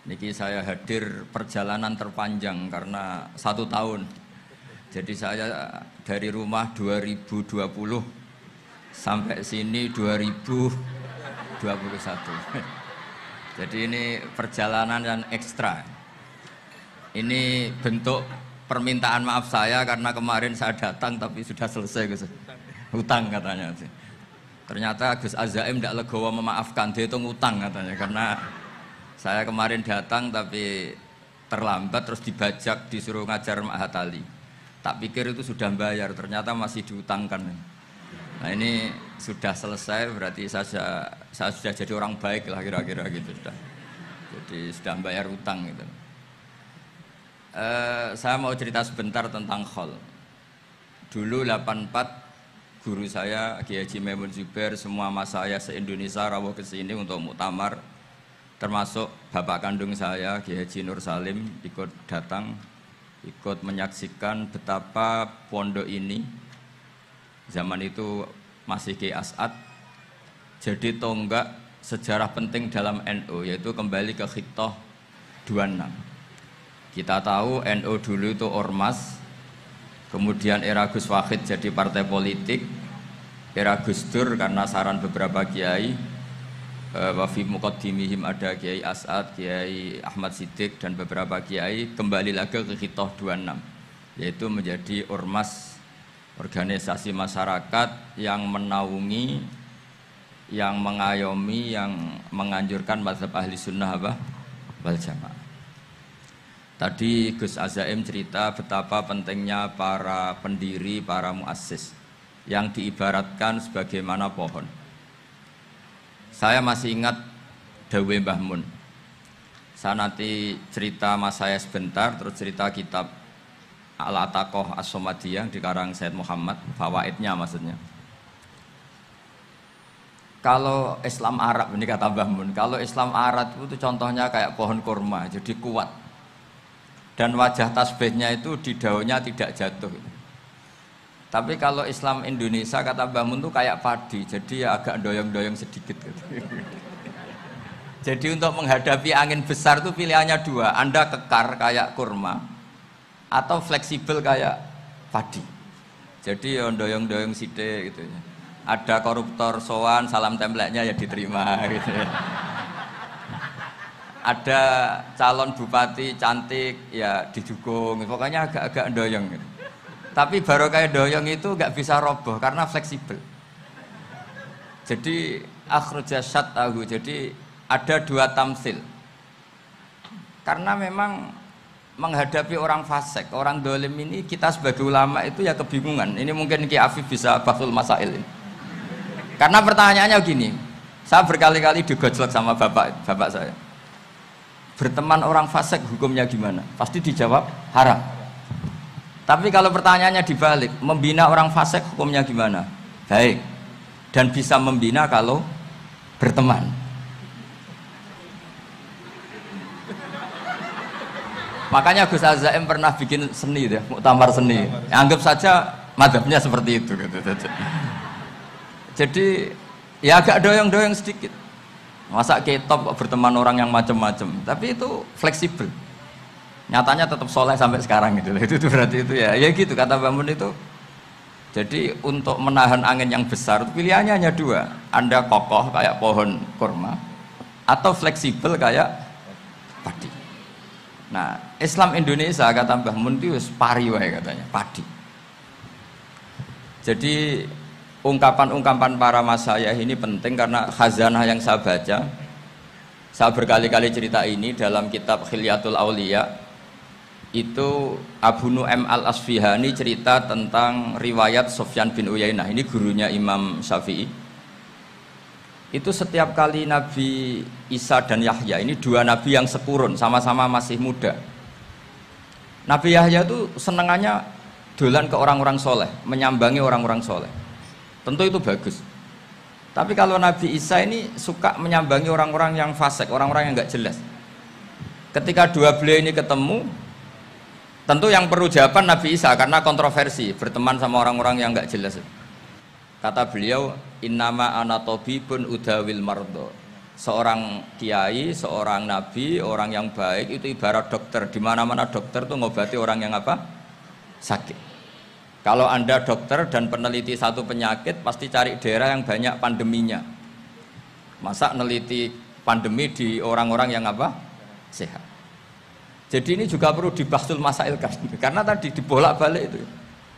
Niki saya hadir perjalanan terpanjang karena 1 tahun. Jadi saya dari rumah 2020 sampai sini 2021. Jadi ini perjalanan yang ekstra. Ini bentuk permintaan maaf saya karena kemarin saya datang tapi sudah selesai Gus. Hutang katanya. Ternyata Gus Azaim tidak legowo memaafkan, dia itu ngutang katanya karena saya kemarin datang tapi terlambat terus dibajak disuruh ngajar Ma'had Ali. Tak pikir itu sudah bayar, ternyata masih diutangkan. Nah ini sudah selesai, berarti saya sudah jadi orang baik lah kira-kira gitu sudah. Jadi sudah bayar utang gitu. Saya mau cerita sebentar tentang khol. Dulu 84 guru saya Kiai Haji Maimun Zubair, semua mas saya se-Indonesia rawuh ke sini untuk muktamar. Termasuk bapak kandung saya Kiai Haji Nur Salim ikut datang, ikut menyaksikan betapa pondok ini zaman itu masih Kiai As'ad jadi tonggak sejarah penting dalam NU, yaitu kembali ke Khittah 26. Kita tahu NU dulu itu ormas, kemudian era Gus Wahid jadi partai politik, era Gus Dur karena saran beberapa kiai, wa fi muqaddimihim ada Kiai As'ad, Kiai Ahmad Siddiq dan beberapa kiai, kembali lagi ke Khittah 26, yaitu menjadi ormas, organisasi masyarakat yang menaungi, yang mengayomi, yang menganjurkan mazhab ahli sunnah wal jamaah. Tadi Gus Azaim cerita betapa pentingnya para pendiri, para muassis yang diibaratkan sebagaimana pohon. Saya masih ingat Dawe Mbah Mun. Saya nanti cerita mas saya sebentar, terus cerita kitab Al-Ataqoh As-Somadiyah dikarang Said Muhammad, fawaidnya maksudnya. Kalau Islam Arab, ini kata Mbah Mun, kalau Islam Arab itu contohnya kayak pohon kurma, jadi kuat. Dan wajah tasbihnya itu di daunnya tidak jatuh. Tapi kalau Islam Indonesia kata Mbah Mun itu kayak padi, jadi ya agak doyong-doyong sedikit gitu. Jadi untuk menghadapi angin besar itu pilihannya dua, Anda kekar kayak kurma atau fleksibel kayak padi. Jadi ya doyong-doyong sithik gitu ya. Ada koruptor sowan, salam templeknya ya diterima gitu ya. Ada calon bupati cantik ya didukung, pokoknya agak-agak doyong gitu. Tapi baru kayak doyong itu nggak bisa roboh karena fleksibel. Jadi akhraja syatahu, jadi ada dua tamsil. Karena memang menghadapi orang fasik, orang dolim ini kita sebagai ulama itu ya kebingungan. Ini mungkin Ki Afif bisa bahsul masail ini. Karena pertanyaannya gini, saya berkali-kali digojlok sama bapak saya. Berteman orang fasik hukumnya gimana? Pasti dijawab haram. Tapi kalau pertanyaannya dibalik, membina orang fasik hukumnya gimana? Baik. Dan bisa membina kalau berteman. Makanya Gus Azaim pernah bikin seni deh, muktamar seni. Anggap saja madhabnya seperti itu gitu. Jadi ya agak doyong-doyong sedikit. Masa ketop berteman orang yang macam-macam, tapi itu fleksibel. Nyatanya tetap soleh sampai sekarang gitu. Itu berarti itu ya gitu kata Mbah Mun itu. Jadi untuk menahan angin yang besar pilihannya hanya dua, Anda kokoh kayak pohon kurma atau fleksibel kayak padi. Nah Islam Indonesia kata Mbah Mun itu pari wae katanya, padi. Jadi ungkapan-ungkapan para masyayikh ini penting karena khazanah yang saya baca. Saya berkali-kali cerita ini dalam kitab Khilyatul Auliya. Itu Abu Nu'aim Al-Asfihani cerita tentang riwayat Sufyan bin Uyainah, ini gurunya Imam Syafi'i. Itu setiap kali Nabi Isa dan Yahya, ini dua nabi yang sekurun, sama-sama masih muda. Nabi Yahya itu senengannya dolan ke orang-orang soleh, menyambangi orang-orang soleh. Tentu itu bagus. Tapi kalau Nabi Isa ini suka menyambangi orang-orang yang fasik, orang-orang yang nggak jelas. Ketika dua beliau ini ketemu, tentu yang perlu jawaban Nabi Isa karena kontroversi berteman sama orang-orang yang nggak jelas. Kata beliau, innama ana tabibun udawil mardo. Seorang kiai, seorang nabi, orang yang baik itu ibarat dokter. Di mana-mana dokter tuh ngobati orang yang apa? Sakit. Kalau Anda dokter dan peneliti satu penyakit, pasti cari daerah yang banyak pandeminya. Masa neliti pandemi di orang-orang yang apa? Sehat. Jadi ini juga perlu dibahsul masail karena tadi dibolak-balik itu.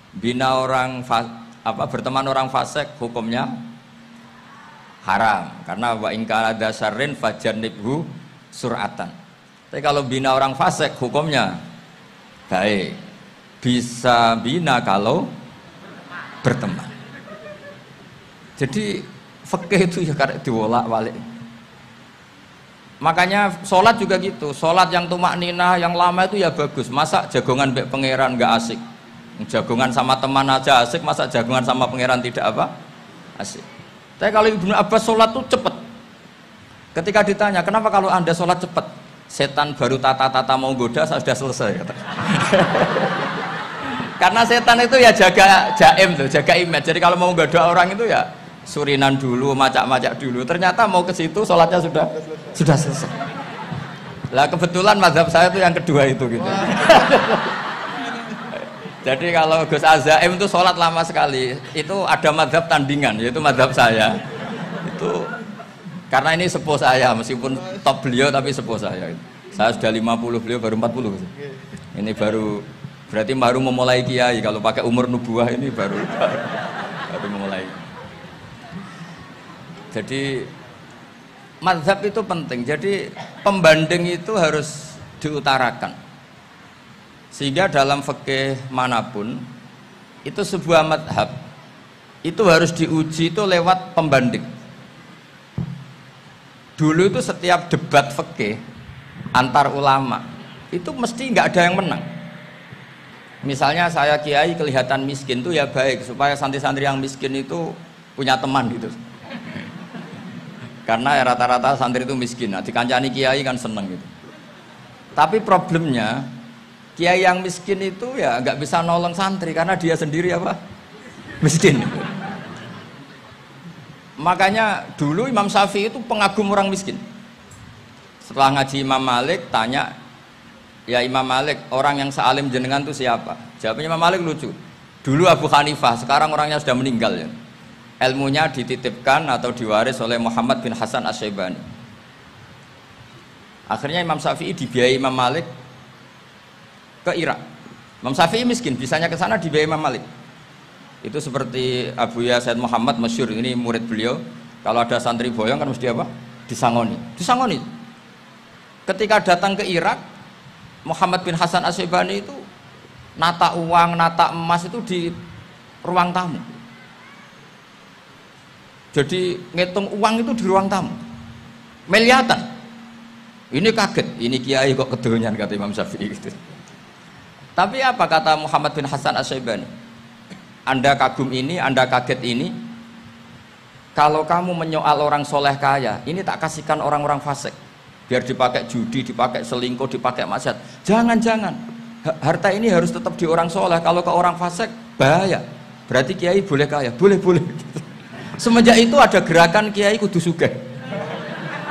Bina orang berteman orang fasik hukumnya haram karena wa in kana dasarrin fajannibhu sur'atan. Tapi kalau bina orang fasik hukumnya baik. Bisa bina kalau berteman. Jadi fikih itu ya karek diwolak-walik. Makanya sholat juga gitu. Sholat yang tumak ninah yang lama itu ya bagus. Masa jagongan mbek pangeran nggak asik? Jagongan sama teman aja asik, masa jagongan sama pangeran tidak apa? Asik. Tapi kalau Ibnu Abbas sholat tuh cepet. Ketika ditanya, kenapa kalau Anda sholat cepet? Setan baru tata-tata mau goda, sudah selesai. Kata. Karena setan itu ya jaga jaim tuh, jaga image. Jadi kalau mau goda orang itu ya surinan dulu, macak-macak dulu. Ternyata mau ke situ sholatnya sudah selesai. Lah kebetulan mazhab saya itu yang kedua itu gitu. Jadi kalau Gus Azaim itu sholat lama sekali, itu ada madhab tandingan, yaitu madhab saya. Itu karena ini sepuh saya, meskipun top beliau tapi sepuh saya. Saya sudah 50, beliau baru 40. Ini berarti baru memulai kiai. Kalau pakai umur nubuah ini baru memulai. Jadi madhab itu penting. Jadi pembanding itu harus diutarakan. Sehingga dalam fikih manapun itu sebuah madhab itu harus diuji itu lewat pembanding. Dulu itu setiap debat fikih antar ulama itu mesti nggak ada yang menang. Misalnya saya kiai kelihatan miskin tuh ya baik supaya santri-santri yang miskin itu punya teman gitu. Karena rata-rata santri itu miskin. Nah, dikancani kiai kan seneng gitu. Tapi problemnya kiai yang miskin itu ya nggak bisa nolong santri karena dia sendiri apa? Miskin. Makanya dulu Imam Syafi'i itu pengagum orang miskin. Setelah ngaji Imam Malik tanya, ya Imam Malik orang yang sealim jenengan itu siapa? Jawabnya Imam Malik lucu. Dulu Abu Hanifah, sekarang orangnya sudah meninggal ya. Ilmunya dititipkan atau diwaris oleh Muhammad bin Hasan Asy-Syaibani. Akhirnya Imam Syafi'i dibiayai Imam Malik ke Irak. Imam Syafi'i miskin, bisanya ke sana dibiayai Imam Malik. Itu seperti Abu Ya Said Muhammad masyhur, ini murid beliau. Kalau ada santri boyong kan mesti apa? Disangoni. Ketika datang ke Irak, Muhammad bin Hasan Asy-Syaibani itu nata uang, nata emas itu di ruang tamu. Jadi ngitung uang itu di ruang tamu. Miliatan. Ini kaget, ini kiai kok kedonyan kata Imam Syafi'i gitu. Tapi apa kata Muhammad bin Hasan Asy-Syaibani? Anda kagum ini, Anda kaget ini. Kalau kamu menyoal orang soleh kaya, ini tak kasihkan orang-orang fasik. Biar dipakai judi, dipakai selingkuh, dipakai maksiat. Jangan-jangan. Harta ini harus tetap di orang soleh. Kalau ke orang fasik, bahaya. Berarti kiai boleh kaya, boleh. Semenjak itu ada gerakan kiai kudu sugih.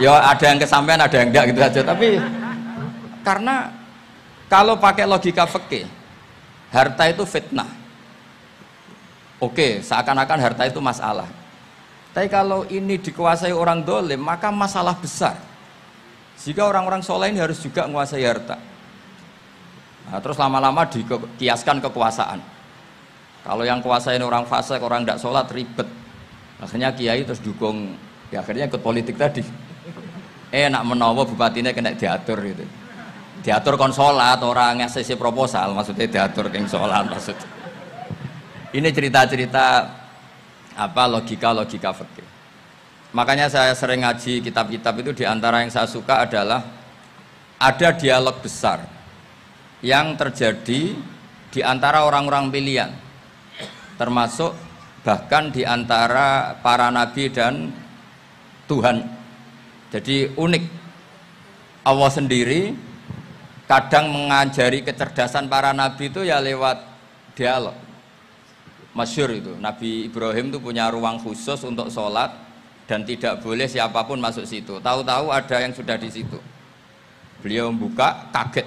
Ya ada yang kesampaian, ada yang enggak gitu aja. Tapi karena kalau pakai logika fikih, harta itu fitnah. Oke, seakan-akan harta itu masalah. Tapi kalau ini dikuasai orang dolim, maka masalah besar. Jika orang-orang soleh ini harus juga menguasai harta. Nah, terus lama-lama dikiaskan kekuasaan. Kalau yang kuasain orang fasik, orang tidak sholat, ribet. Akhirnya kiai terus dukung, ya akhirnya ikut politik tadi. Nak menawa bupatinya kena diatur gitu. Diatur kon sholat, orang ngasih proposal, maksudnya diatur keng sholat maksudnya. Ini cerita-cerita apa logika fikih. Makanya saya sering ngaji kitab-kitab itu, diantara yang saya suka adalah ada dialog besar yang terjadi di antara orang-orang pilihan, termasuk bahkan di antara para nabi dan Tuhan. Jadi unik, Allah sendiri kadang mengajari kecerdasan para nabi itu ya lewat dialog. Masyhur itu, Nabi Ibrahim itu punya ruang khusus untuk sholat dan tidak boleh siapapun masuk situ. Tahu-tahu ada yang sudah di situ. Beliau membuka, kaget.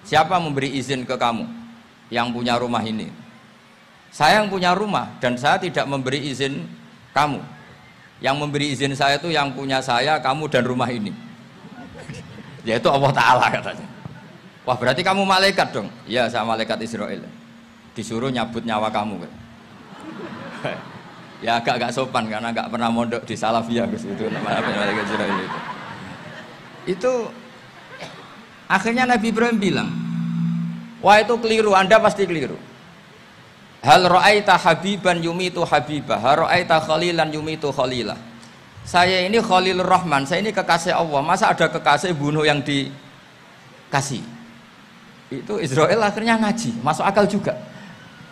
Siapa memberi izin ke kamu yang punya rumah ini? Saya yang punya rumah dan saya tidak memberi izin kamu. Yang memberi izin saya itu yang punya saya, kamu dan rumah ini. Yaitu Allah Ta'ala katanya. Wah berarti kamu malaikat dong? Iya saya malaikat Israel. Disuruh nyabut nyawa kamu. Ya agak sopan karena nggak pernah mondok di Salafiyah itu namanya malaikat Israel itu. Itu akhirnya Nabi Ibrahim bilang, wah itu keliru, Anda pasti keliru. Hal ra'aita habiban yumitu habibah, hal ra'aita khalilan yumitu khalilah. Saya ini Khalilur Rahman, saya ini kekasih Allah. Masa ada kekasih bunuh yang dikasih? Itu Israel akhirnya ngaji, masuk akal juga.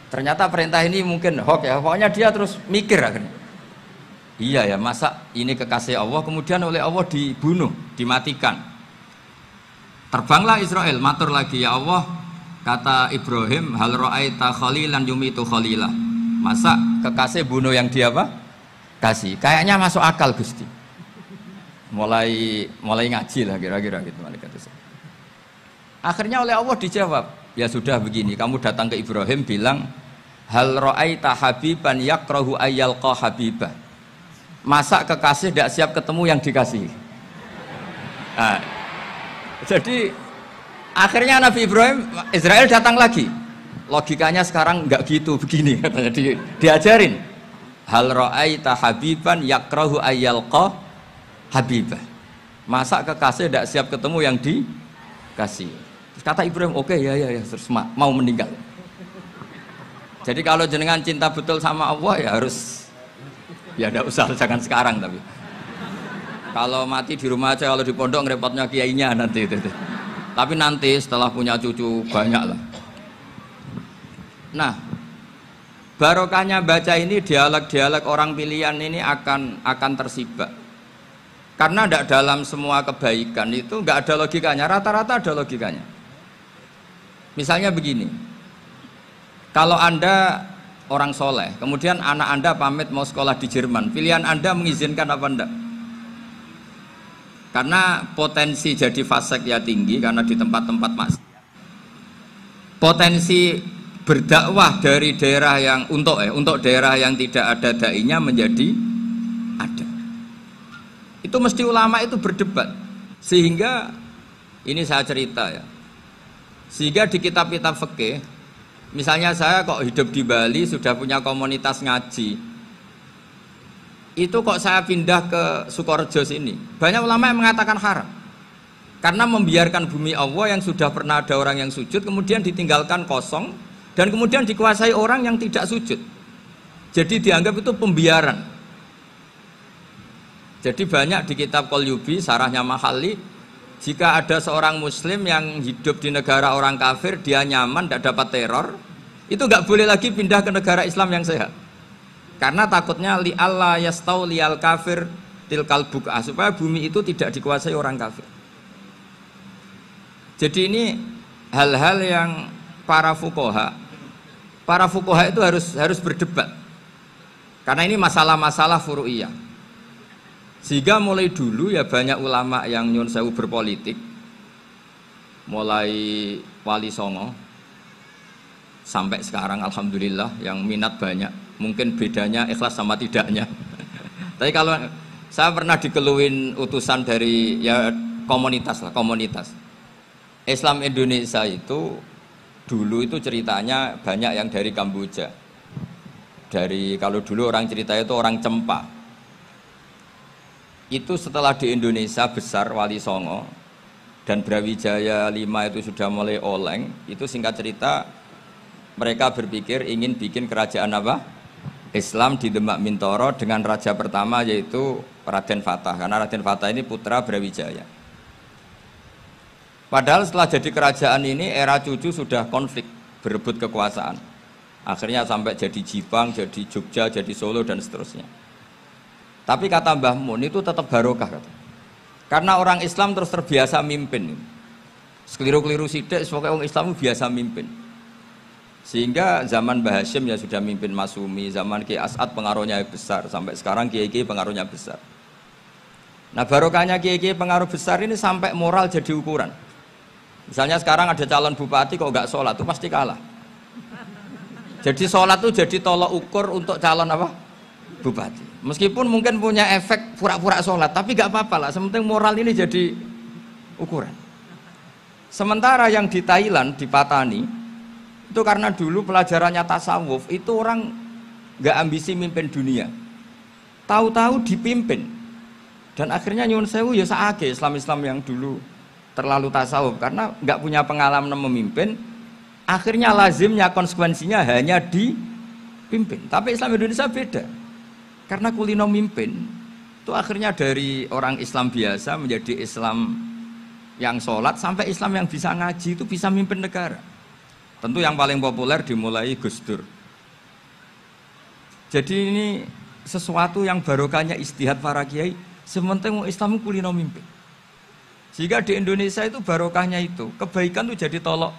Ternyata perintah ini mungkin hoax ya, pokoknya dia terus mikir akhirnya. Iya ya, masa ini kekasih Allah kemudian oleh Allah dibunuh, dimatikan. Terbanglah Israel, matur lagi, ya Allah, kata Ibrahim, hal ra'aita khalilan yumitu khalilah. Masa kekasih bunuh yang dia apa? Kasih. Kayaknya masuk akal Gusti. Mulai ngaji lah kira-kira gitu malaikat itu. Akhirnya oleh Allah dijawab, ya sudah begini, kamu datang ke Ibrahim bilang, hal ra'aita habiban yakrahu ayyalqa habibah. Masa kekasih tidak siap ketemu yang dikasih. Nah, jadi akhirnya Nabi Ibrahim, Israel datang lagi. Logikanya sekarang enggak gitu, begini katanya diajarin. Hal ra'aita habiban yakrahu ayyalqa habibah. Masa kekasih tidak siap ketemu yang dikasih. Terus kata Ibrahim, oke ya terus mau meninggal. Jadi kalau jenengan cinta betul sama Allah ya harus, ya tidak usah, jangan sekarang tapi. Kalau mati di rumah aja, kalau di pondok ngerepotnya kiainya nanti itu. Tapi nanti setelah punya cucu banyak lah. Nah, barokahnya baca ini, dialog-dialog orang pilihan ini akan tersibak. Karena tidak dalam semua kebaikan itu nggak ada logikanya, rata-rata ada logikanya. Misalnya begini, kalau Anda orang soleh, kemudian anak Anda pamit mau sekolah di Jerman, pilihan Anda mengizinkan apa enggak? Karena potensi jadi fasik ya tinggi karena di tempat-tempat maksiat. Potensi berdakwah dari daerah yang untuk daerah yang tidak ada dai-nya menjadi ada. Itu mesti ulama itu berdebat. Sehingga ini saya cerita ya. Sehingga di kitab-kitab fikih, misalnya saya kok hidup di Bali sudah punya komunitas ngaji. Itu kok saya pindah ke Sukorejo sini, banyak ulama yang mengatakan haram karena membiarkan bumi Allah yang sudah pernah ada orang yang sujud kemudian ditinggalkan kosong dan kemudian dikuasai orang yang tidak sujud, jadi dianggap itu pembiaran. Jadi banyak di kitab Qalyubi, sarahnya Mahalli, jika ada seorang muslim yang hidup di negara orang kafir, dia nyaman, tidak dapat teror, itu nggak boleh lagi pindah ke negara Islam yang sehat. Karena takutnya li Allah yastau lial kafir tilkal buka, supaya bumi itu tidak dikuasai orang kafir. Jadi ini hal-hal yang para fuqaha itu harus berdebat. Karena ini masalah-masalah furu'iyah. Sehingga mulai dulu ya banyak ulama yang nyun sewu berpolitik, mulai Wali Songo sampai sekarang alhamdulillah yang minat banyak. Mungkin bedanya ikhlas sama tidaknya. Tapi kalau saya pernah dikeluhin utusan dari ya komunitas lah, komunitas Islam Indonesia itu dulu itu ceritanya banyak yang dari Kamboja. Dari kalau dulu orang cerita itu orang Cempa. Itu setelah di Indonesia besar Wali Songo dan Brawijaya 5 itu sudah mulai oleng, itu singkat cerita mereka berpikir ingin bikin kerajaan apa? Islam di Demak Mintoro dengan raja pertama yaitu Raden Fatah, karena Raden Fatah ini putra Brawijaya. Padahal setelah jadi kerajaan ini era cucu sudah konflik, berebut kekuasaan. Akhirnya sampai jadi Jipang, jadi Jogja, jadi Solo dan seterusnya. Tapi kata Mbah Mun itu tetap barokah kata. Karena orang Islam terus terbiasa mimpin. Sekeliru-keliru sidik, pokoknya orang Islam biasa mimpin. Sehingga zaman Mbah Hashim ya sudah mimpin Masumi, zaman Ki As'ad pengaruhnya besar, sampai sekarang Kiai-Kiai pengaruhnya besar. Nah barokahnya kiai-kiai pengaruh besar ini sampai moral jadi ukuran. Misalnya sekarang ada calon bupati kok nggak sholat itu pasti kalah. Jadi sholat itu jadi tolok ukur untuk calon apa? Bupati. Meskipun mungkin punya efek pura-pura sholat, tapi nggak apa-apa lah. Sementing moral ini jadi ukuran. Sementara yang di Thailand, di Patani, itu karena dulu pelajarannya tasawuf, itu orang nggak ambisi mimpin dunia. Tahu-tahu dipimpin. Dan akhirnya nyuwun sewu ya saake Islam-Islam yang dulu terlalu tasawuf karena nggak punya pengalaman memimpin, akhirnya lazimnya konsekuensinya hanya dipimpin. Tapi Islam Indonesia beda, karena kulino mimpin itu akhirnya dari orang Islam biasa menjadi Islam yang sholat sampai Islam yang bisa ngaji itu bisa mimpin negara. Tentu yang paling populer dimulai Gus Dur. Jadi ini sesuatu yang barokahnya istihad para kiai. Sementing Islam kulino mimpin. Sehingga di Indonesia itu barokahnya itu, kebaikan itu jadi tolok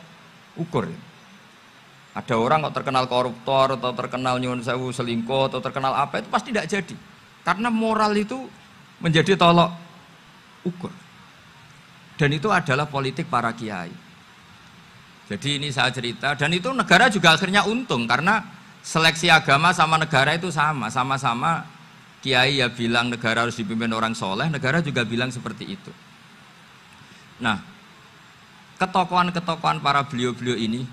ukur. Ada orang kok terkenal koruptor atau terkenal nyuwun sewu selingkuh atau terkenal apa itu pasti tidak jadi. Karena moral itu menjadi tolok ukur. Dan itu adalah politik para kiai. Jadi ini saya cerita dan itu negara juga akhirnya untung karena seleksi agama sama negara itu sama-sama kiai ya bilang negara harus dipimpin orang soleh, negara juga bilang seperti itu. Nah, ketokohan-ketokohan para beliau-beliau ini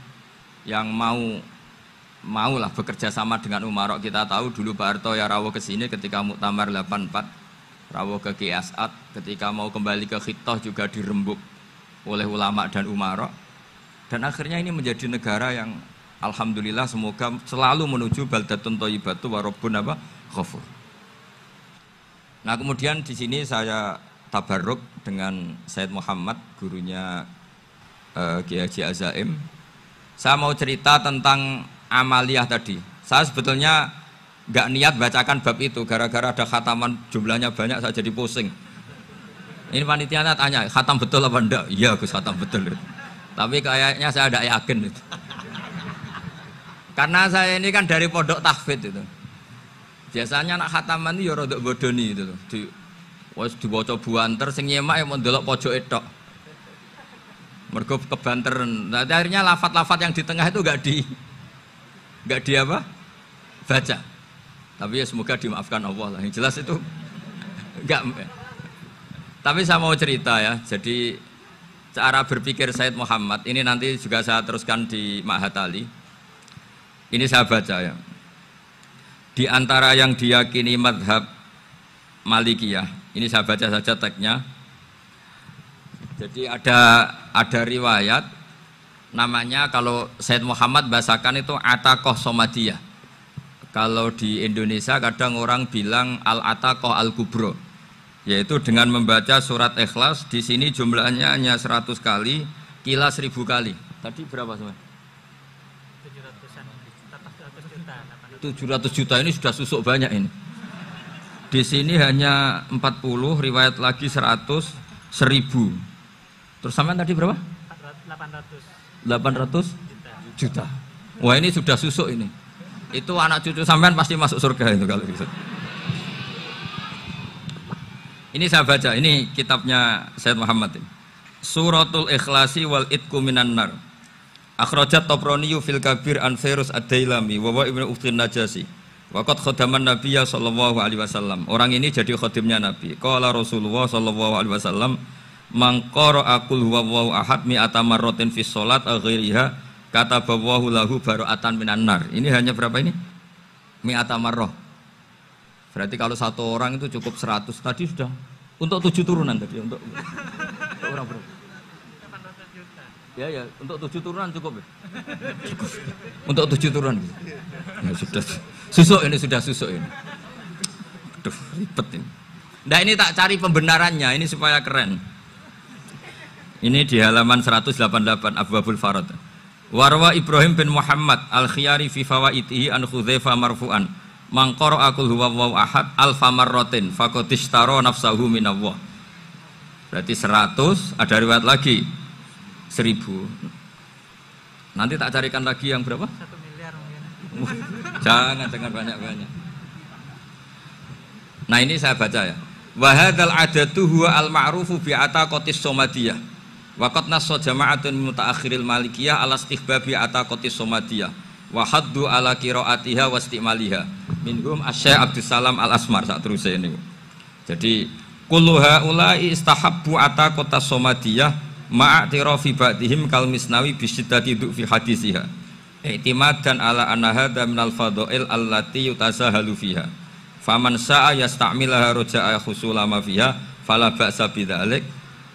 yang maulah bekerja sama dengan umarok. Kita tahu dulu Pak Harto ya rawuh ke sini ketika Muktamar 84, rawuh ke Ki As'ad, ketika mau kembali ke Khittah juga dirembuk oleh ulama dan umarok. Dan akhirnya ini menjadi negara yang alhamdulillah semoga selalu menuju baldatun thayyibatu wa rabbun ghafur. Nah kemudian di sini saya tabarruk dengan Said Muhammad, gurunya Kiai Haji Azaim. Saya mau cerita tentang amaliyah tadi. Saya sebetulnya nggak niat bacakan bab itu, gara-gara ada khataman jumlahnya banyak saya jadi pusing. Ini panitianya tanya, khatam betul apa enggak? Iya Gus, khatam betul. Tapi kayaknya saya tidak yakin itu. Karena saya ini kan dari pondok tahfidz itu. Biasanya anak khataman itu ya rodok bodoni itu loh. Dibaca buanter sing nyemak yang mendelok pojok tok. Mergo kebanteren. Nah, akhirnya lafat-lafat yang di tengah itu enggak di apa? Baca. Tapi ya semoga dimaafkan Allah lah. Yang jelas itu enggak. Tapi saya mau cerita ya. Jadi cara berpikir Said Muhammad ini nanti juga saya teruskan di Ma'had Ali. Ini saya baca ya. Di antara yang diyakini madhab Malikiyah, ini saya baca saja teksnya. Jadi ada riwayat namanya kalau Said Muhammad bahasakan itu Ataqoh Somadiyah. Kalau di Indonesia kadang orang bilang Al-Ataqoh Al-Kubro, yaitu dengan membaca surat Ikhlas. Di sini jumlahnya hanya 100 kali, kila 1000 kali. Tadi berapa semua? 700 juta ini sudah susuk banyak ini. Di sini hanya 40, riwayat lagi 100, 1000. Terus sampean tadi berapa? 800 juta. Wah ini sudah susuk ini. Itu anak cucu sampean pasti masuk surga itu kalau gitu. Ini saya baca, ini kitabnya Said Muhammad ini. Suratul Ikhlasi wal Itqu minan nar. Akhrajat Tabraniyu fil Kabir an Fairuz ad-Dailami wa Ibnu Uftin Najasi. Waqad khadaman Nabiyya sallallahu alaihi wasallam. Orang ini jadi khadimnya Nabi. Qala Rasulullah sallallahu alaihi wasallam, "Man qara'a qul huwallahu ahad mi'ata marratin fi shalat ghairiha katabawahu lahu bara'atan minan nar." Ini hanya berapa ini? Mi'ata marrah. Berarti kalau satu orang itu cukup 100. Tadi sudah untuk 7 turunan tadi untuk orang berapa? Ya, untuk 7 turunan cukup ya? Cukup. Untuk 7 turunan. Ya, sudah susuk ini, sudah susuk ini. Aduh, ribet ini. Nah ini tak cari pembenarannya, ini supaya keren. Ini di halaman 188 Abwabul Farad. Warwa Ibrahim bin Muhammad al-Khiyari fi fawaitihi an Khudzaifa marfu'an. Man qara'a qul huwallahu ahad alfa marratin faqad ishtara nafsahu minallah. Berarti 100, ada riwayat lagi 1000. Nanti tak carikan lagi yang berapa? 1 miliar mungkin. Jangan banyak-banyak. Nah ini saya baca ya. Wa hadzal adatu huwa al-ma'rufu bi ataqatis somadiyah. Wa qad nassa jama'atun mutaakhiril malikiyah ala istihbabi ataqatis somadiyah wa haddu ala qiraatiha wa istimaliha. Minhum Asy-Syaikh Abdus Salam Al-Asmar sak teruse niku. Jadi kullu haula'i istahabbu ataqatas somadiyah ma'atirafi ba'dihim kal misnawi bi syiddati fi hadisiha. I'timadan ala anna hadza minal fadha'il allati yutasahalu fiha. Faman sa'a yasta'milaha roja'a khusula ma fiha fala ba'sa bidzalik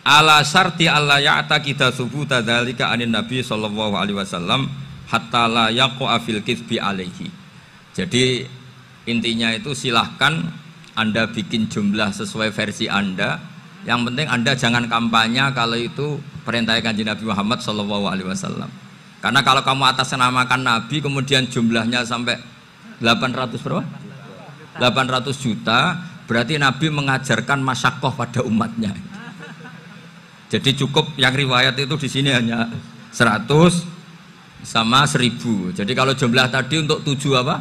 ala syarti alla ya'taqida subuta dzalika anin nabi sallallahu alaihi wasallam hatta la yaqa fil kitsbi alaihi. Jadi intinya itu silahkan Anda bikin jumlah sesuai versi Anda, yang penting Anda jangan kampanye kalau itu perintah Kanjeng Nabi Muhammad sallallahu alaihi wasallam. Karena kalau kamu atasnamakan Nabi kemudian jumlahnya sampai 800 berapa? 800 juta, berarti Nabi mengajarkan masyakoh pada umatnya. Jadi cukup yang riwayat itu di sini hanya 100 sama 1000. Jadi kalau jumlah tadi untuk 7 apa?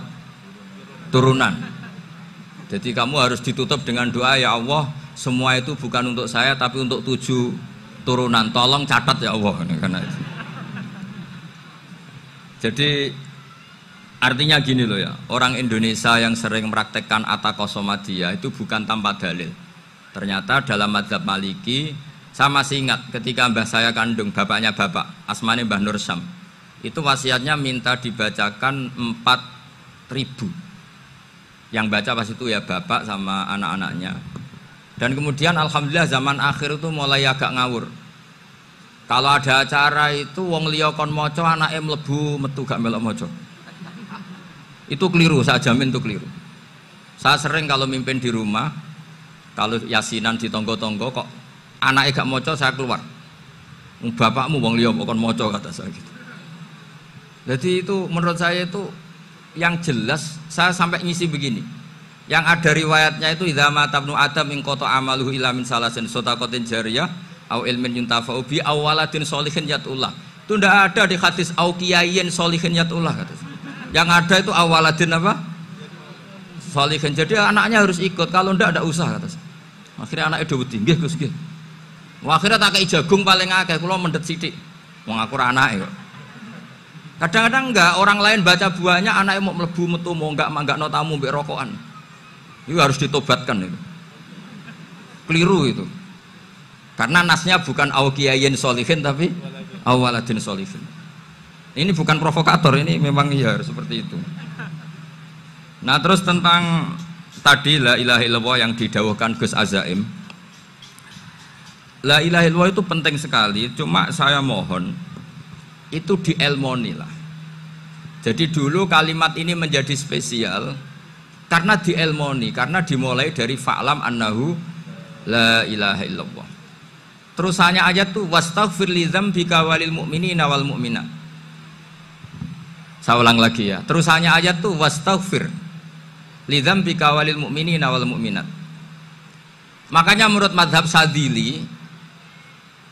Turunan. Jadi kamu harus ditutup dengan doa, ya Allah, semua itu bukan untuk saya tapi untuk 7 turunan. Tolong catat ya Allah. Karena itu. Jadi artinya gini loh ya, orang Indonesia yang sering mempraktekkan ataqah somadiyah itu bukan tanpa dalil. Ternyata dalam mazhab Maliki, saya masih ingat ketika mbah saya kandung, bapaknya bapak, asmane Mbah Nur Syam, itu wasiatnya minta dibacakan 4.000. Yang baca pas itu ya bapak sama anak-anaknya. Dan kemudian alhamdulillah zaman akhir itu mulai agak ngawur. Kalau ada acara itu wong liya kon maca anake mlebu metu gak melok maca. Itu keliru, saya jamin itu keliru. Saya sering kalau mimpin di rumah, kalau yasinan di tonggo-tonggo kok anaknya gak moco, saya keluar. Bapakmu wong liya kok moco, kata saya gitu. Jadi itu menurut saya itu yang jelas, saya sampai ngisi begini. Yang ada riwayatnya itu idza mata ibnu adam min qata amaluhu illa min salasin shadaqatin jariyah au ilmin yuntafa'u bi aw waladin sholihin yatullah. Itu ndak ada di hadis au kiyayin sholihin yatullah, kata saya. Yang ada itu awaladin apa? Sholihin. Jadi anaknya harus ikut, kalau ndak ada usah, kata saya. Akhirnya anaknya dawuh nggih Gus nggih. Akhirnya tak kei jagung paling akeh, kula mendet sithik. Wong aku ora anake kok. Kadang-kadang enggak, orang lain baca buahnya anaknya mau mlebu metu mau enggak manggakno tamu mbek rokokan. Itu harus ditobatkan itu. Keliru itu. Karena nasnya bukan au kiyayin sholihin tapi awaladin sholihin. Ini bukan provokator, ini memang ya seperti itu. Nah terus tentang tadi la ilaha illallah yang didawuhkan Gus Azaim, la ilaha illallah itu penting sekali. Cuma saya mohon itu dielmoni lah. Jadi dulu kalimat ini menjadi spesial karena dielmoni, karena dimulai dari fa'lam annahu la ilaha illallah. Terusannya ayat tuh wastaghfir li dzambika walil mu'minina wal mu'minat. Saya ulang lagi ya. Terusannya ayat tuh wastaghfir li dzambika walil mu'minina wal mu'minat. Makanya menurut mazhab Sadili,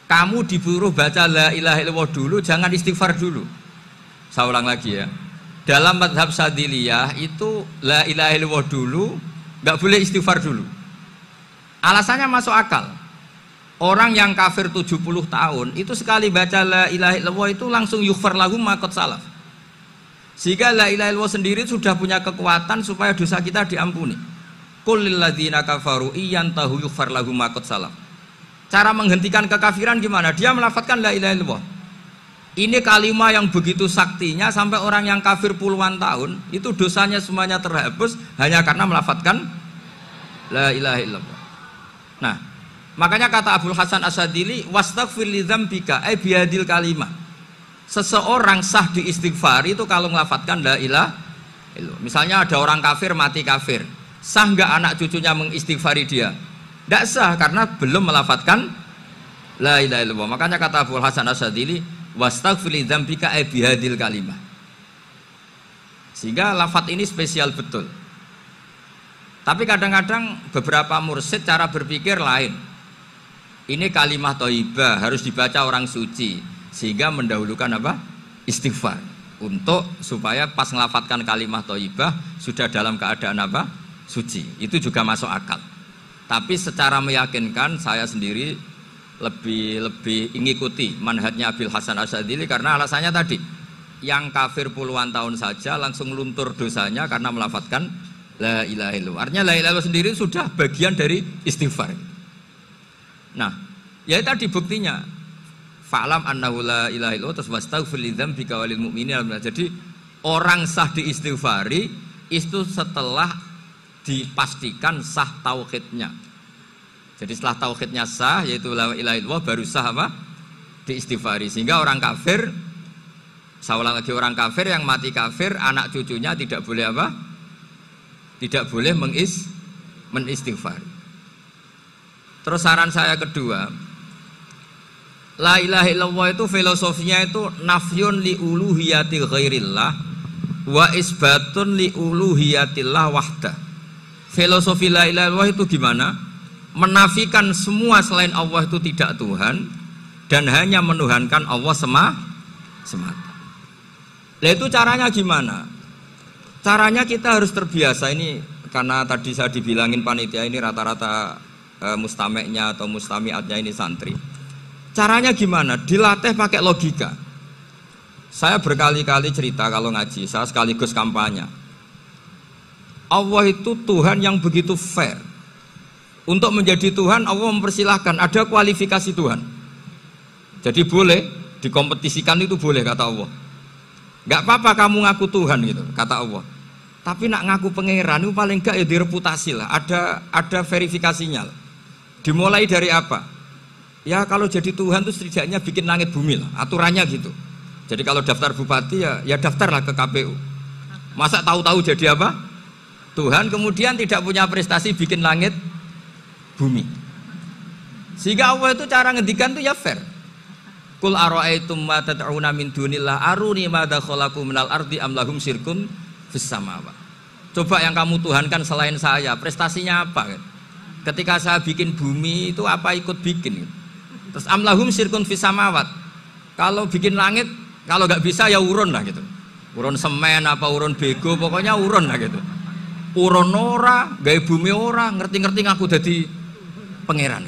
kamu disuruh baca la ilaha illallah dulu, jangan istighfar dulu. Saya ulang lagi ya. Dalam mazhab Sadiliyah itu la ilaha illallah dulu, nggak boleh istighfar dulu. Alasannya masuk akal. Orang yang kafir 70 tahun itu sekali baca la ilaha illallah itu langsung yughfar lahum ma qad salaf. Sehingga la ilaha illallah sendiri sudah punya kekuatan supaya dosa kita diampuni. Qul lil ladzina kafaru iyantahu yughfar lahum ma qad salaf. Cara menghentikan kekafiran gimana? Dia melafadzkan la ilaha illallah. Ini kalimat yang begitu saktinya sampai orang yang kafir puluhan tahun itu dosanya semuanya terhapus hanya karena melafadzkan la ilaha illallah. Nah, makanya kata Abdul Hasan Asadili, wastaghfir li dzambika ay bihadil kalimah. Seseorang sah diistighfar itu kalau melafadzkan la ilaha illallah. Misalnya ada orang kafir mati kafir, sah nggak anak cucunya mengistighfari dia? Tidak sah karena belum melafadzkan la ilaha illallah. Makanya kata Abdul Hasan Asadili, wastaghfir li dzambika ay bihadil kalimah. Sehingga lafadz ini spesial betul. Tapi kadang-kadang beberapa mursyid cara berpikir lain. Ini kalimah thayyibah harus dibaca orang suci, sehingga mendahulukan apa? Istighfar. Untuk supaya pas ngelafatkan kalimah thayyibah sudah dalam keadaan apa? Suci. Itu juga masuk akal. Tapi secara meyakinkan saya sendiri lebih mengikuti manhajnya Abil Hasan Asyadzili karena alasannya tadi, yang kafir puluhan tahun saja langsung luntur dosanya karena melafadzkan la ilaha illallah. Artinya la ilaha illallah sendiri sudah bagian dari istighfar. Nah, ya tadi buktinya fa'lam annahu la ilaha illallah terus wastaghfir lidzambika walil mu'minin. Jadi orang sah diistighfari itu setelah dipastikan sah tauhidnya. Jadi setelah tauhidnya sah yaitu la ilaha illallah baru sah apa? Diistighfari. Sehingga orang kafir, saya ulang lagi, orang kafir yang mati kafir anak cucunya tidak boleh apa? Tidak boleh menistighfari. Terus saran saya kedua, la ilaha illallah itu filosofinya itu nafyun li uluhiyati ghairillah wa isbatun li uluhiyatillah wahdah. Filosofi la ilaha illallah itu gimana? Menafikan semua selain Allah itu tidak Tuhan dan hanya menuhankan Allah semata. Nah itu caranya gimana? Caranya kita harus terbiasa ini, karena tadi saya dibilangin panitia ini rata-rata mustameknya atau mustamiatnya ini santri. Caranya gimana? Dilatih pakai logika. Saya berkali-kali cerita kalau ngaji, saya sekaligus kampanye. Allah itu Tuhan yang begitu fair. Untuk menjadi Tuhan Allah mempersilahkan, ada kualifikasi Tuhan. Jadi boleh dikompetisikan, itu boleh kata Allah. Gak apa-apa kamu ngaku Tuhan gitu kata Allah. Tapi nak ngaku pangeran itu paling gak ya direputasi lah. Ada verifikasinya lah. Dimulai dari apa? Ya kalau jadi Tuhan itu setidaknya bikin langit bumi lah. Aturannya gitu. Jadi kalau daftar bupati ya daftarlah ke KPU. Masa tahu-tahu jadi apa? Tuhan kemudian tidak punya prestasi bikin langit bumi. Sehingga Allah itu cara ngendikan itu ya fair. Qul ara'aitum ma tad'una min dunillah aruni madza khalaqu minal ardi am lahum syirkun fis samawat. Coba yang kamu tuhankan selain saya, prestasinya apa? Ketika saya bikin bumi itu apa ikut bikin? Terus am lahum syirkun fis samawat. Kalau bikin langit, kalau nggak bisa ya urun lah gitu. Urun semen apa urun bego, pokoknya urun lah gitu. Urun ora, gawe bumi ora, ngerti-ngerti ngaku dadi pangeran.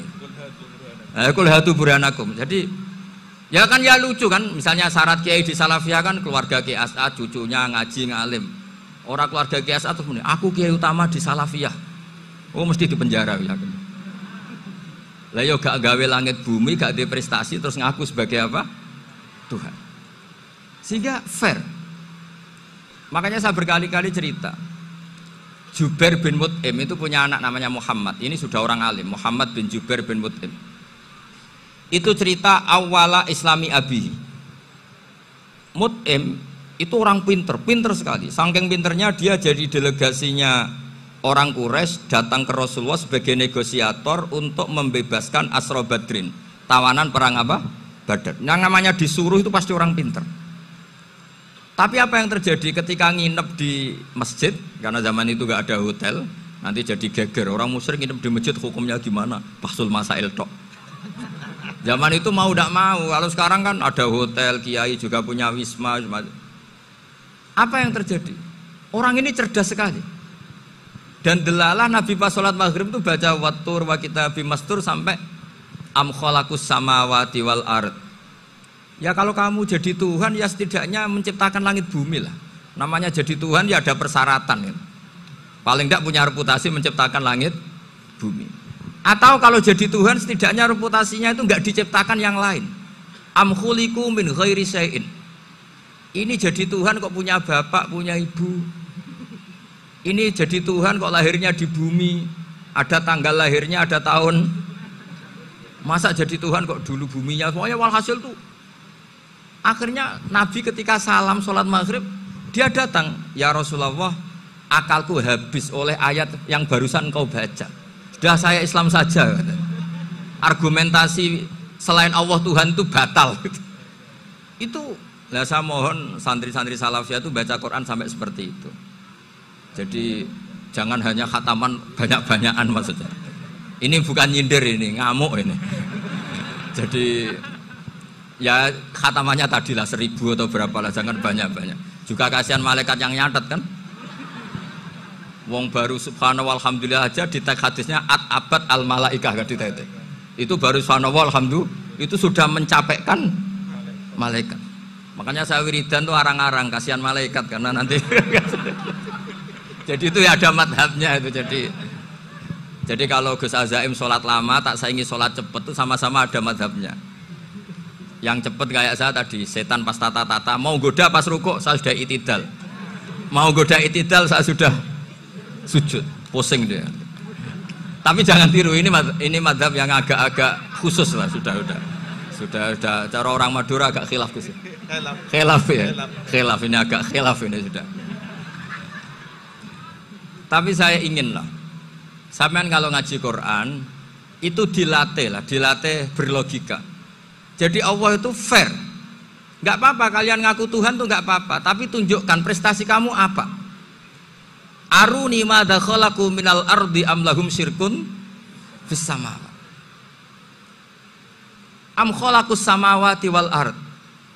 Kul hatu burhanakum. Jadi ya kan ya lucu kan, misalnya syarat kiai di Salafiyah kan keluarga Kiai As'ad, cucunya ngaji ngalim. Orang keluarga Kiai As'ad terus muni, aku kiai utama di Salafiyah. Oh mesti dipenjara ya. Lah yo gak gawe langit bumi, gak ada prestasi terus ngaku sebagai apa? Tuhan. Sehingga fair. Makanya saya berkali-kali cerita. Jubair bin Mut'im itu punya anak namanya Muhammad. Ini sudah orang alim, Muhammad bin Jubair bin Mut'im. Itu cerita awala islami abi. Mut'im itu orang pinter sekali. Saking pinternya dia jadi delegasinya orang Quraisy datang ke Rasulullah sebagai negosiator untuk membebaskan Asra Badrin, tawanan perang apa? Badar. Yang namanya disuruh itu pasti orang pinter. Tapi apa yang terjadi ketika nginep di masjid? Karena zaman itu gak ada hotel, nanti jadi geger. Orang musyrik nginep di masjid hukumnya gimana? Bahsul masail tok. Zaman itu mau tidak mau, kalau sekarang kan ada hotel, kiai juga punya wisma. Apa yang terjadi? Orang ini cerdas sekali. Dan delalah Nabi pas sholat maghrib itu baca wattur wa kitabim mastur sampai am khalaqus samawati wal ard. Ya kalau kamu jadi Tuhan ya setidaknya menciptakan langit bumi lah. Namanya jadi Tuhan ya ada persyaratan ya. Paling tidak punya reputasi menciptakan langit bumi. Atau kalau jadi Tuhan setidaknya reputasinya itu enggak diciptakan yang lain. Am khuliqu min ghairi syai'in. Ini jadi Tuhan kok punya bapak, punya ibu. Ini jadi Tuhan kok lahirnya di bumi, ada tanggal lahirnya, ada tahun. Masa jadi Tuhan kok dulu buminya? Pokoknya walhasil tuh. Akhirnya Nabi ketika salam sholat maghrib, dia datang, ya Rasulullah, akalku habis oleh ayat yang barusan kau baca. Sudah saya Islam saja. Argumentasi selain Allah Tuhan itu batal. Itu, nah saya mohon santri-santri Salafiyah itu baca Quran sampai seperti itu. Jadi jangan hanya khataman banyak-banyakan maksudnya. Ini bukan nyindir ini, ngamuk ini. Jadi ya khatamannya tadilah 1000 atau berapa lah, jangan banyak-banyak. Juga kasihan malaikat yang nyatet kan. Wong baru subhanallah alhamdulillah aja di teks hadisnya abad al malaikah kan ditete. Itu baru subhanallah alhamdulillah itu sudah mencapaikan malaikat. Makanya saya wiridan tuh arang-arang kasihan malaikat karena nanti jadi itu ya ada madhabnya itu. Jadi kalau Gus Azaim sholat lama tak saingi sholat cepet tuh sama-sama ada madhabnya. Yang cepet kayak saya tadi setan pas tata-tata mau goda pas rukuk saya sudah itidal, mau goda itidal saya sudah sujud, pusing dia. Tapi jangan tiru, ini madhab yang agak-agak khusus lah, sudah cara orang Madura agak khilaf khusus. Khilaf ya, khilaf ini agak khilaf ini sudah. Tapi saya ingin lah, sampean kalau ngaji Quran itu dilatih berlogika. Jadi Allah itu fair, nggak apa-apa kalian ngaku Tuhan tuh nggak apa-apa, tapi tunjukkan prestasi kamu apa. Aruni madza khalaqu minal ardi am lahum syirkun fis samawati. Am khalaqus samawati wal ard.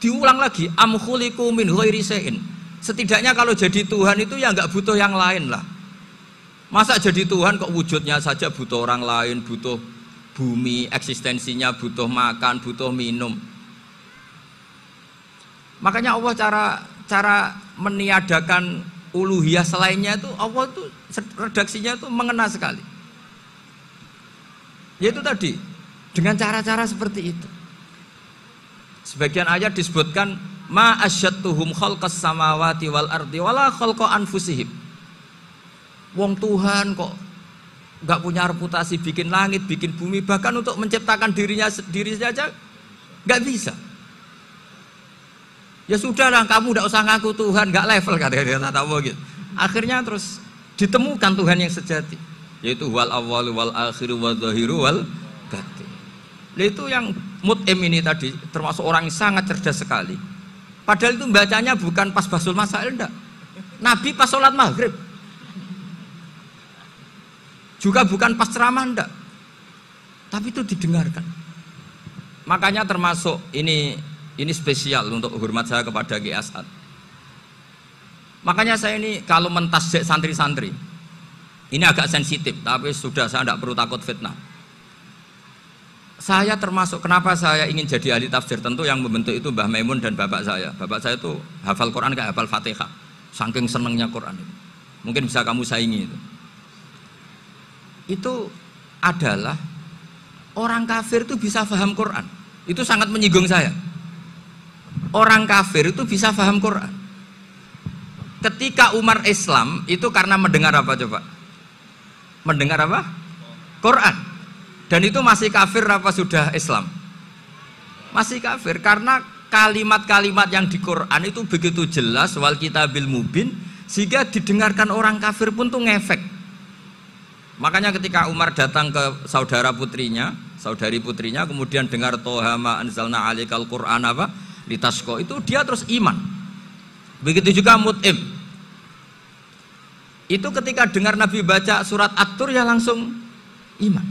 Diulang lagi, am khuliqu min ghairi syai'in. Setidaknya kalau jadi Tuhan itu ya nggak butuh yang lain lah. Masa jadi Tuhan kok wujudnya saja butuh orang lain, butuh bumi, eksistensinya butuh makan, butuh minum. Makanya Allah cara meniadakan uluhiyah selainnya itu Allah tuh redaksinya tuh mengena sekali. Yaitu tadi dengan cara-cara seperti itu. Sebagian ayat disebutkan ma asyattuhum khalqas samawati wal ardi wala khalqa anfusihim. Wong Tuhan kok nggak punya reputasi bikin langit, bikin bumi, bahkan untuk menciptakan dirinya sendiri saja nggak bisa. Ya sudahlah, kamu tidak usah ngaku Tuhan, nggak level kata-kata gitu. Akhirnya terus ditemukan Tuhan yang sejati, yaitu wal awwalu wal akhiru wal zahiru wal batin. Itu yang Mut'im ini tadi termasuk orang yang sangat cerdas sekali. Padahal itu bacanya bukan pas basul masail, enggak. Nabi pas sholat maghrib, juga bukan pas ceramah, enggak. Tapi itu didengarkan. Makanya termasuk ini spesial untuk hormat saya kepada Ki As'ad. Makanya saya ini kalau mentasjek santri-santri, ini agak sensitif, tapi sudah saya tidak perlu takut fitnah. Saya termasuk, kenapa saya ingin jadi ahli tafsir, tentu yang membentuk itu Mbah Maimun dan bapak saya. Bapak saya itu hafal Quran kayak hafal Fatihah, saking senengnya Quran itu. Mungkin bisa kamu saingi itu. Itu adalah orang kafir itu bisa paham Quran. Itu sangat menyinggung saya. Orang kafir itu bisa paham Quran. Ketika Umar Islam itu karena mendengar apa coba? Mendengar apa? Quran. Dan itu masih kafir apa sudah Islam? Masih kafir karena kalimat-kalimat yang di Quran itu begitu jelas wal kitabil mubin sehingga didengarkan orang kafir pun tuh ngefek. Makanya ketika Umar datang ke saudari putrinya kemudian dengar Toha ma anzalna alaikal Quran apa? Litasqo, itu dia terus iman. Begitu juga Mut'im. Itu ketika dengar Nabi baca surat At-Tur ya langsung iman.